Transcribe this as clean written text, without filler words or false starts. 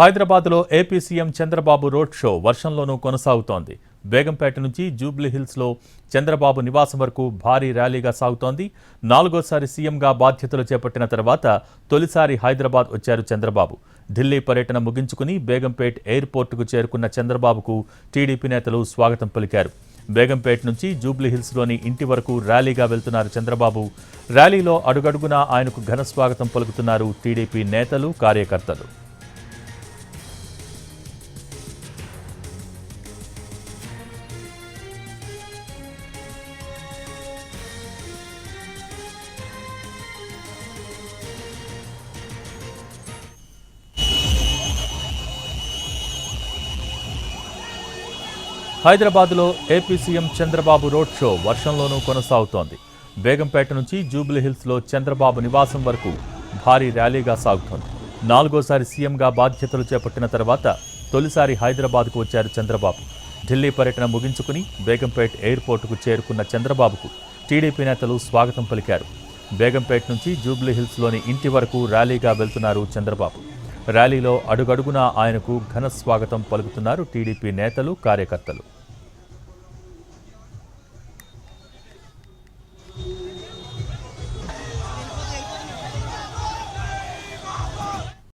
హైదరాబాద్లో AP CM Chandrababu road show వర్షంలోనూ కొనసాగుతోంది. బేగంపేట నుంచి జూబ్లీహిల్స్లో చంద్రబాబు నివాసం వరకు భారీ ర్యాలీగా సాగుతోంది. 4వ సీఎంగా బాధ్యతలు చేపట్టిన తర్వాత తొలిసారి హైదరాబాద్ వచ్చారు చంద్రబాబు. ఢిల్లీ పర్యటన ముగించుకుని బేగంపేట్ ఎయిర్పోర్టుకు చేరుకున్న చంద్రబాబుకు టీడీపీ నేతలు స్వాగతం పలికారు. బేగంపేట్ నుంచి జూబ్లీహిల్స్లోని ఇంటి వరకు ర్యాలీగా వెళ్తున్నారు చంద్రబాబు. ర్యాలీలో అడుగడుగునా ఆయనకు ఘన స్వాగతం పలుకుతున్నారు టీడీపీ నేతలు, కార్యకర్తలు. హైదరాబాద్లో AP CM Chandrababu road show వర్షంలోనూ కొనసాగుతోంది. బేగంపేట నుంచి జూబ్లీహిల్స్లో చంద్రబాబు నివాసం వరకు భారీ ర్యాలీగా సాగుతోంది. 4వ సీఎంగా బాధ్యతలు చేపట్టిన తర్వాత తొలిసారి హైదరాబాద్కు వచ్చారు చంద్రబాబు. ఢిల్లీ పర్యటన ముగించుకుని బేగంపేట్ ఎయిర్పోర్టుకు చేరుకున్న చంద్రబాబుకు టీడీపీ నేతలు స్వాగతం పలికారు. బేగంపేట నుంచి జూబ్లీహిల్స్లోని ఇంటి వరకు ర్యాలీగా వెళ్తున్నారు చంద్రబాబు. ర్యాలీలో అడుగడుగునా ఆయనకు ఘన స్వాగతం పలుకుతున్నారు టీడీపీ నేతలు, కార్యకర్తలు.